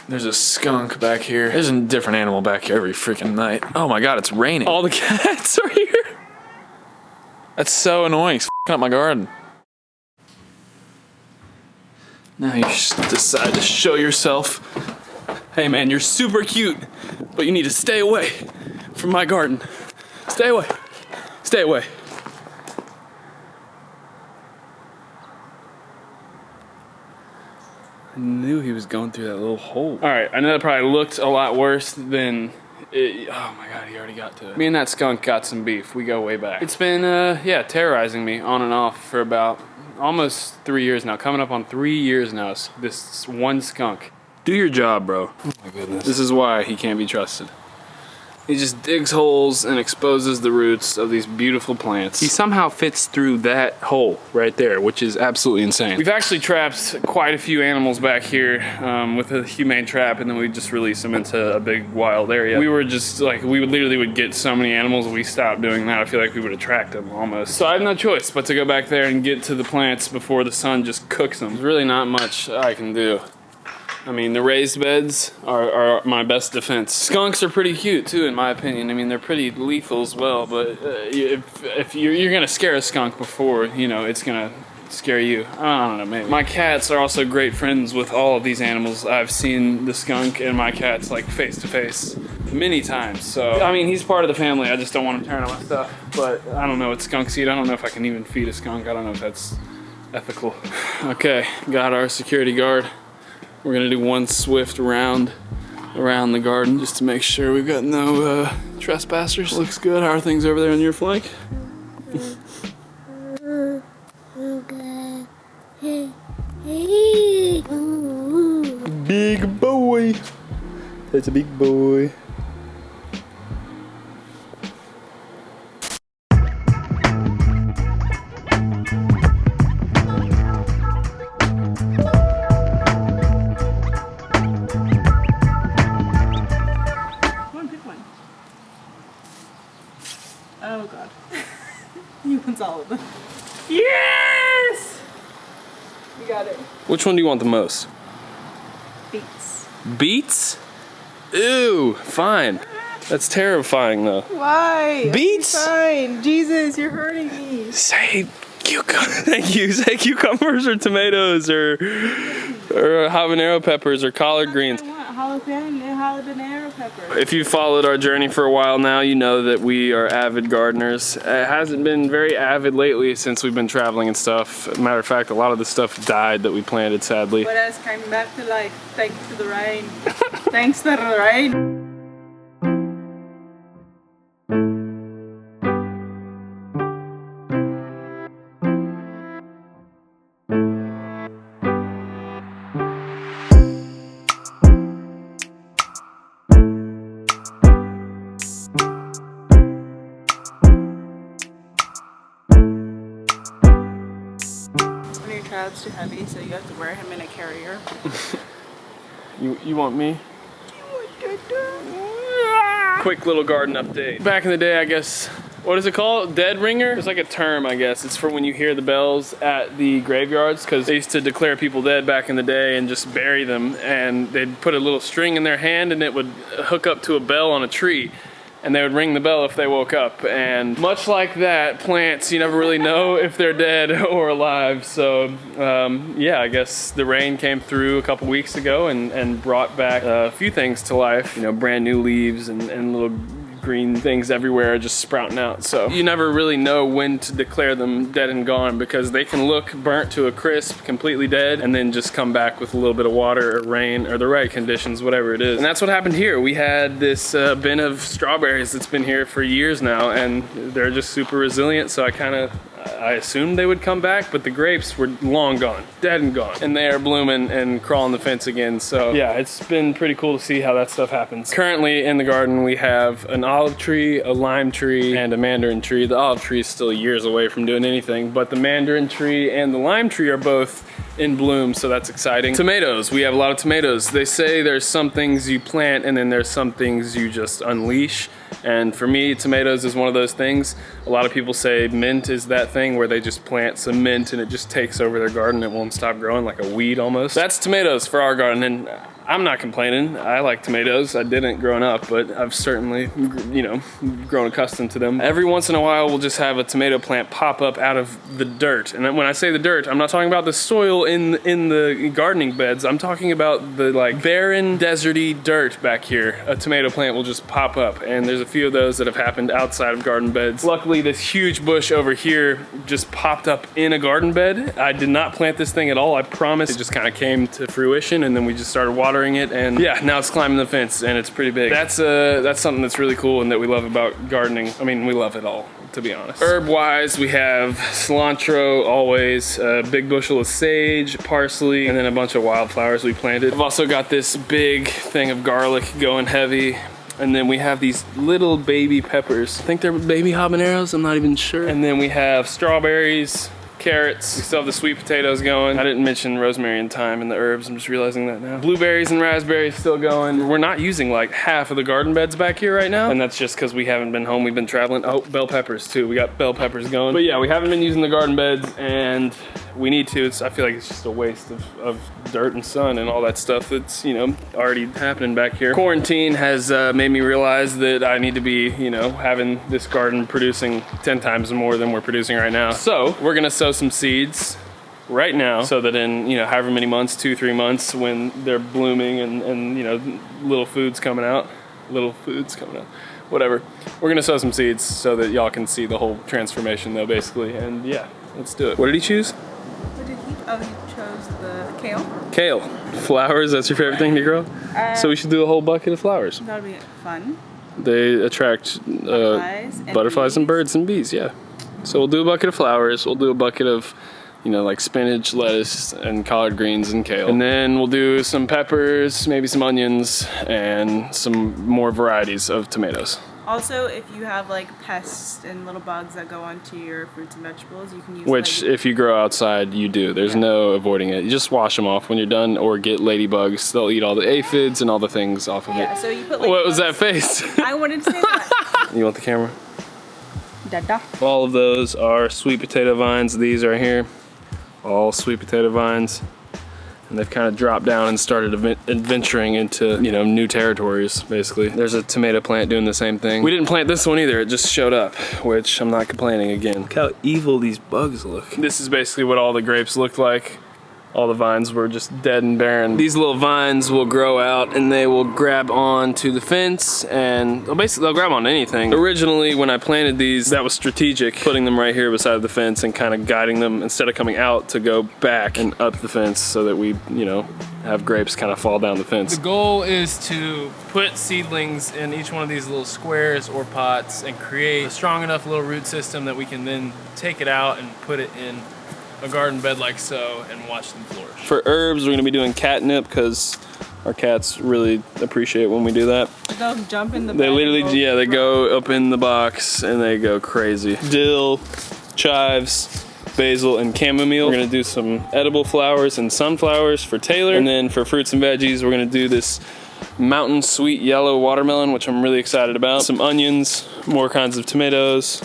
There's a skunk back here. There's a different animal back here every freaking night. Oh my god, it's raining. All the cats are here. That's so annoying. It's f***ing up my garden. Now you just decide to show yourself. Hey man, you're super cute, but you need to stay away from my garden. Stay away. Stay away. I knew he was going through that little hole. All right, I know that probably looked a lot worse than it. Oh my God, he already got to it. Me and that skunk got some beef. We go way back. It's been, yeah, terrorizing me on and off for about almost 3 years now. Coming up on 3 years now, this one skunk. Do your job, bro. Oh my goodness. This is why he can't be trusted. He just digs holes and exposes the roots of these beautiful plants. He somehow fits through that hole right there, which is absolutely insane. We've actually trapped quite a few animals back here with a humane trap, and then we just release them into a big wild area. We were just like, we literally would get so many animals, we stopped doing that. I feel like we would attract them almost. So I have no choice but to go back there and get to the plants before the sun just cooks them. There's really not much I can do. I mean, the raised beds are my best defense. Skunks are pretty cute too, in my opinion. I mean, they're pretty lethal as well, but if you're gonna scare a skunk before, you know, it's gonna scare you. I don't know, maybe. My cats are also great friends with all of these animals. I've seen the skunk and my cats like face to face many times. So, I mean, he's part of the family. I just don't want him tearing up my stuff. But I don't know what skunks eat. I don't know if I can even feed a skunk. I don't know if that's ethical. Okay, got our security guard. We're gonna do one swift round around the garden just to make sure we've got no trespassers. Looks good. How are things over there on your flank? Big boy. That's a big boy. Oh God. You want all of them. Yes! You got it. Which one do you want the most? Beets. Beets? Ew, fine. That's terrifying though. Why? Beets? Fine. Jesus, you're hurting me. Say thank you. Say cucumbers or tomatoes or habanero peppers or collard greens. Habanero pepper. If you followed our journey for a while now, you know that we are avid gardeners. It hasn't been very avid lately since we've been traveling and stuff. Matter of fact, a lot of the stuff died that we planted, sadly. What else came back to life? Thanks to the rain. Thanks to the rain. Child's too heavy, so you have to wear him in a carrier. You want me? Quick little garden update. Back in the day, I guess, what is it called? Dead ringer? It's like a term, I guess. It's for when you hear the bells at the graveyards, because they used to declare people dead back in the day and just bury them, and they'd put a little string in their hand and it would hook up to a bell on a tree. And they would ring the bell if they woke up. And much like that, plants, you never really know if they're dead or alive. So yeah, I guess the rain came through a couple weeks ago and brought back a few things to life. You know, brand new leaves and little green things everywhere just sprouting out. So you never really know when to declare them dead and gone, because they can look burnt to a crisp, completely dead, and then just come back with a little bit of water or rain or the right conditions, whatever it is. And that's what happened here. We had this bin of strawberries that's been here for years now, and they're just super resilient. So I assumed they would come back, but the grapes were long gone, dead and gone. And they are blooming and crawling the fence again. So yeah, it's been pretty cool to see how that stuff happens. Currently in the garden, we have an olive tree, a lime tree, and a mandarin tree. The olive tree is still years away from doing anything, but the mandarin tree and the lime tree are both in bloom, so that's exciting. Tomatoes, we have a lot of tomatoes. They say there's some things you plant and then there's some things you just unleash. And for me, tomatoes is one of those things. A lot of people say mint is that thing where they just plant some mint and it just takes over their garden. It won't stop growing, like a weed almost. That's tomatoes for our garden. And I'm not complaining. I like tomatoes. I didn't growing up, but I've certainly, you know, grown accustomed to them. Every once in a while, we'll just have a tomato plant pop up out of the dirt. And when I say the dirt, I'm not talking about the soil in the gardening beds. I'm talking about the like barren, deserty dirt back here. A tomato plant will just pop up, and there's a few of those that have happened outside of garden beds. Luckily, this huge bush over here just popped up in a garden bed. I did not plant this thing at all, I promise. It just kind of came to fruition, and then we just started watering it, and yeah, now it's climbing the fence, and it's pretty big. That's something that's really cool and that we love about gardening. I mean, we love it all, to be honest. Herb-wise, we have cilantro, always, a big bushel of sage, parsley, and then a bunch of wildflowers we planted. I've also got this big thing of garlic going heavy. And then we have these little baby peppers. I think they're baby habaneros, I'm not even sure. And then we have strawberries, carrots. We still have the sweet potatoes going. I didn't mention rosemary and thyme and the herbs. I'm just realizing that now. Blueberries and raspberries still going. We're not using like half of the garden beds back here right now. And that's just because we haven't been home. We've been traveling. Oh, bell peppers too. We got bell peppers going. But yeah, we haven't been using the garden beds, and we need to. I feel like it's just a waste of dirt and sun and all that stuff that's, you know, already happening back here. Quarantine has made me realize that I need to be, you know, having this garden producing 10 times more than we're producing right now. So we're gonna sow some seeds right now so that in, you know, however many months, 2-3 months, when they're blooming and you know, little food's coming out, whatever. We're gonna sow some seeds so that y'all can see the whole transformation though, basically. And yeah, let's do it. What did he choose? What did he? Oh, he chose the kale. Kale. Flowers, that's your favorite thing to grow? So we should do a whole bucket of flowers. That would be fun. They attract butterflies and birds and bees, yeah. So we'll do a bucket of flowers, we'll do a bucket of, you know, like spinach, lettuce, and collard greens and kale. And then we'll do some peppers, maybe some onions, and some more varieties of tomatoes. Also, if you have like pests and little bugs that go onto your fruits and vegetables, you can use Which, if you grow outside, you do. There's no avoiding it. You just wash them off when you're done, or get ladybugs. They'll eat all the aphids and all the things off of it. Yeah, so you put What was that face? I wanted to say that. You want the camera? Dada. All of those are sweet potato vines. These are here, all sweet potato vines. And they've kind of dropped down and started adventuring into, you know, new territories, basically. There's a tomato plant doing the same thing. We didn't plant this one either, it just showed up, which I'm not complaining again. Look how evil these bugs look. This is basically what all the grapes looked like. All the vines were just dead and barren. These little vines will grow out and they will grab on to the fence, and they'll grab on anything. Originally, when I planted these, that was strategic, putting them right here beside the fence and kind of guiding them instead of coming out to go back and up the fence so that we, you know, have grapes kind of fall down the fence. The goal is to put seedlings in each one of these little squares or pots and create a strong enough little root system that we can then take it out and put it in a garden bed like so and watch them flourish. For herbs, we're gonna be doing catnip because our cats really appreciate when we do that. They'll jump in the They literally, yeah, they go up in the box and they go crazy. Dill, chives, basil, and chamomile. We're gonna do some edible flowers and sunflowers for Taylor. And then for fruits and veggies, we're gonna do this mountain sweet yellow watermelon, which I'm really excited about. Some onions, more kinds of tomatoes,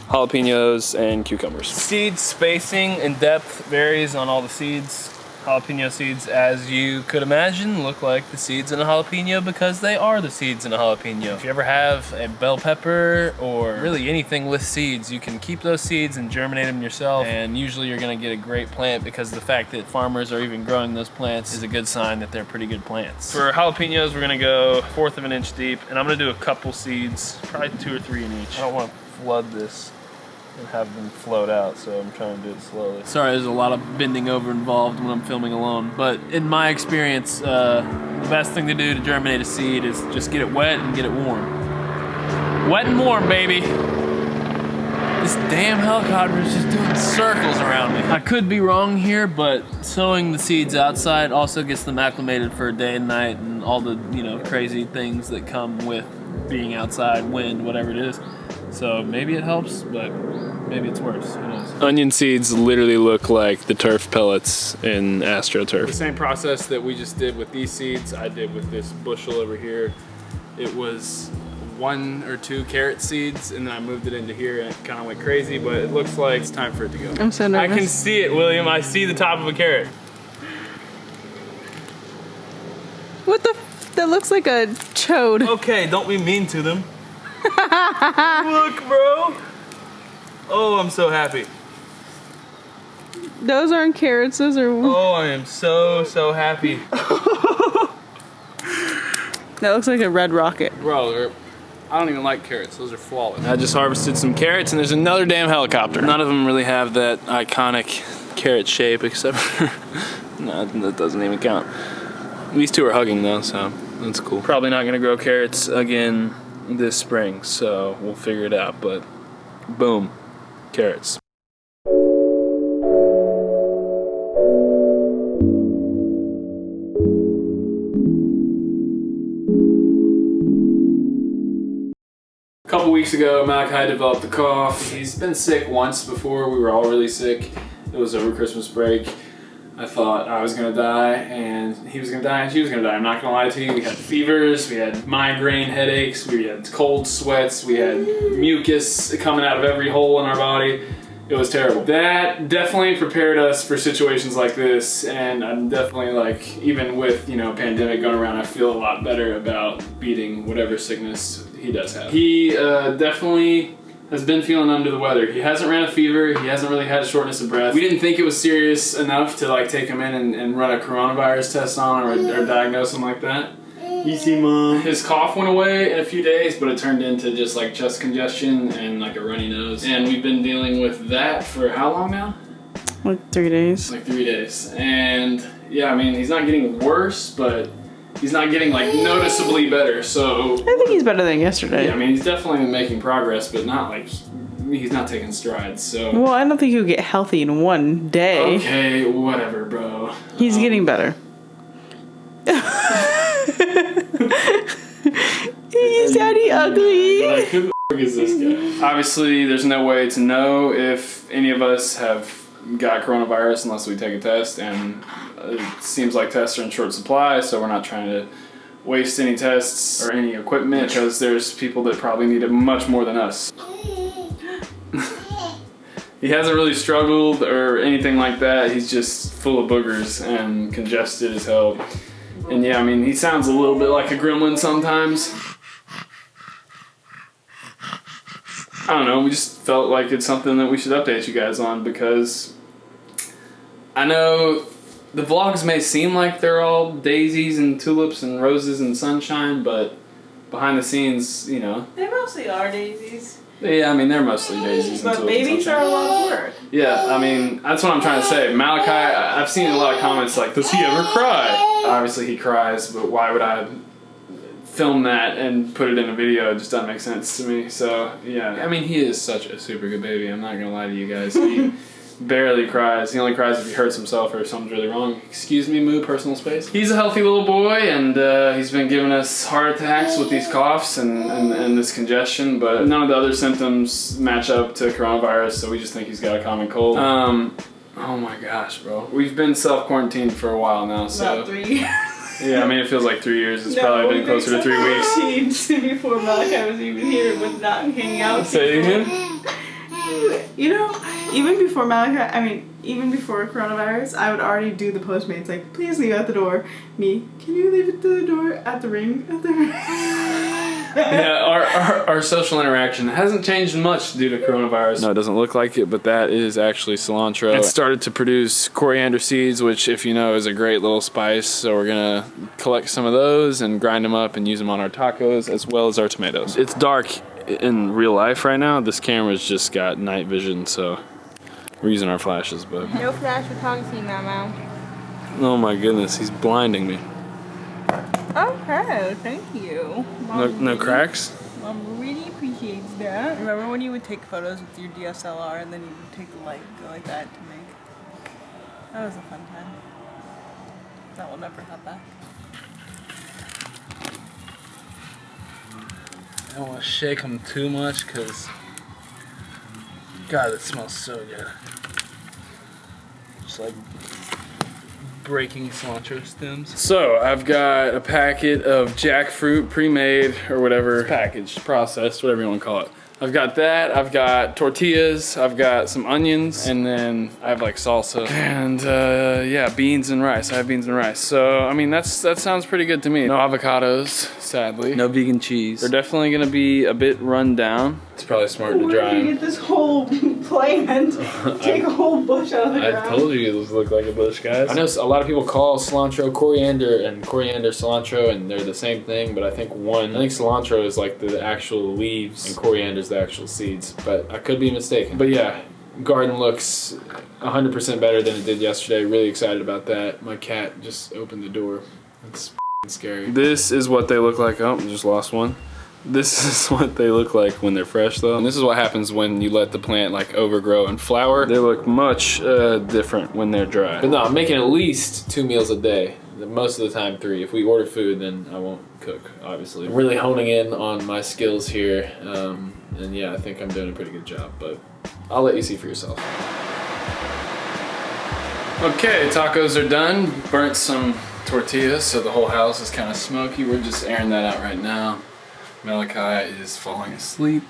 jalapenos, and cucumbers. Seed spacing and depth varies on all the seeds. Jalapeno seeds, as you could imagine, look like the seeds in a jalapeno because they are the seeds in a jalapeno. If you ever have a bell pepper or really anything with seeds, you can keep those seeds and germinate them yourself, and usually you're gonna get a great plant because the fact that farmers are even growing those plants is a good sign that they're pretty good plants. For jalapenos, we're gonna go 1/4 of an inch deep, and I'm gonna do a couple seeds, probably 2 or 3 in each. I don't want to flood this and have them float out, so I'm trying to do it slowly. Sorry, there's a lot of bending over involved when I'm filming alone, but in my experience, the best thing to do to germinate a seed is just get it wet and get it warm. Wet and warm, baby. This damn helicopter is just doing circles around me. I could be wrong here, but sowing the seeds outside also gets them acclimated for day and night and all the, you know, crazy things that come with being outside, wind, whatever it is. So maybe it helps, but maybe it's worse. Who knows? Onion seeds literally look like the turf pellets in AstroTurf. The same process that we just did with these seeds, I did with this bushel over here. It was 1 or 2 carrot seeds, and then I moved it into here, and it kind of went crazy, but it looks like it's time for it to go. I'm so nervous. I can see it, William. I see the top of a carrot. What the? That looks like a chode. Okay, don't be mean to them. Look, bro. Oh, I'm so happy. Those aren't carrots. Those are. Oh, I am so happy. That looks like a red rocket. Bro, I don't even like carrots. Those are flawless. I just harvested some carrots and there's another damn helicopter. None of them really have that iconic carrot shape except for... No, that doesn't even count. These two are hugging though, so that's cool. Probably not gonna grow carrots again this spring, so we'll figure it out, but boom, carrots. A couple weeks ago, Malakai developed a cough. He's been sick once before. We were all really sick. It was over Christmas break. I thought I was gonna die, and he was gonna die, and she was gonna die. I'm not gonna lie to you. We had fevers, we had migraine headaches, we had cold sweats, we had mucus coming out of every hole in our body. It was terrible. That definitely prepared us for situations like this, and I'm definitely like, even with, you know, pandemic going around, I feel a lot better about beating whatever sickness he does have. He definitely has been feeling under the weather. He hasn't ran a fever, he hasn't really had shortness of breath. We didn't think it was serious enough to like take him in and run a coronavirus test on or diagnose him like that. Easy, Mom. His cough went away in a few days, but it turned into just like chest congestion and like a runny nose. And we've been dealing with that for how long now? Like 3 days. Like 3 days. And yeah, I mean, he's not getting worse, but he's not getting like noticeably better, so... I think he's better than yesterday. Yeah, I mean, he's definitely making progress, but not like, he's not taking strides, so... Well, I don't think he'll get healthy in one day. Okay, whatever, bro. He's getting better. He's daddy ugly. Like, who the f*** is this guy? Obviously, there's no way to know if any of us have got coronavirus unless we take a test, and it seems like tests are in short supply, so we're not trying to waste any tests or any equipment because there's people that probably need it much more than us. He hasn't really struggled or anything like that. He's just full of boogers and congested as hell. And yeah, I mean, he sounds a little bit like a gremlin sometimes. I don't know, we just felt like it's something that we should update you guys on because I know the vlogs may seem like they're all daisies and tulips and roses and sunshine, but behind the scenes, you know. They mostly are daisies. Yeah, I mean, they're mostly daisies and tulips. But babies are a lot of work. Yeah, I mean, that's what I'm trying to say. Malakai, I've seen a lot of comments like, does he ever cry? Obviously he cries, but why would I film that and put it in a video? It just doesn't make sense to me. So, yeah. I mean, he is such a super good baby. I'm not going to lie to you guys. He barely cries. He only cries if he hurts himself or something's really wrong. Excuse me, Moo, personal space. He's a healthy little boy, and he's been giving us heart attacks with these coughs and this congestion, but none of the other symptoms match up to coronavirus, so we just think he's got a common cold. Oh my gosh, bro. We've been self-quarantined for a while now, so... About 3 years. Yeah, I mean, it feels like 3 years. It's probably been closer to 3 weeks. Before Malakai was even here with not hanging out with Say it again? You know, even before Malakai, I mean, even before coronavirus, I would already do the Postmates, like, please leave at the door. Me, can you leave it to the door at the ring? At the ring. Yeah, our social interaction hasn't changed much due to coronavirus. No, it doesn't look like it, but that is actually cilantro. It started to produce coriander seeds, which, if you know, is a great little spice. So we're gonna collect some of those and grind them up and use them on our tacos as well as our tomatoes. It's dark in real life right now. This camera's just got night vision, so we're using our flashes, but... No flash photography, Mama. Oh my goodness, he's blinding me. Okay, thank you. No cracks? Mom really appreciates that. Remember when you would take photos with your DSLR and then you would take the light and go like that to make? That was a fun time. That will never come back. I don't want to shake them too much because, God, it smells so good. Just like breaking cilantro stems. So I've got a packet of jackfruit pre-made or whatever, packaged, processed, whatever you want to call it. I've got that, I've got tortillas, I've got some onions, and then I have like salsa. And yeah, beans and rice. I have beans and rice. So, I mean, that sounds pretty good to me. No avocados, sadly. No vegan cheese. They're definitely gonna be a bit run down. It's probably smart to dry Where did you get this whole plant? Take a whole bush out of the ground. I told you these look like a bush, guys. I know a lot of people call cilantro coriander and coriander cilantro, and they're the same thing, but I think cilantro is like the actual leaves and coriander is the actual seeds, but I could be mistaken. But yeah, garden looks 100% better than it did yesterday. Really excited about that. My cat just opened the door. It's scary. This is what they look like. Oh, I just lost one. This is what they look like when they're fresh though. And this is what happens when you let the plant like overgrow and flower. They look much different when they're dry. But no, I'm making at least 2 meals a day. Most of the time 3. If we order food, then I won't cook, obviously. I'm really honing in on my skills here. And yeah, I think I'm doing a pretty good job, but I'll let you see for yourself. Okay, tacos are done. Burnt some tortillas, so the whole house is kind of smoky. We're just airing that out right now. Malakai is falling asleep.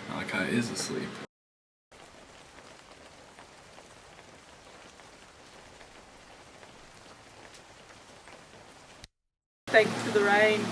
Malakai is asleep. Thanks for the rain.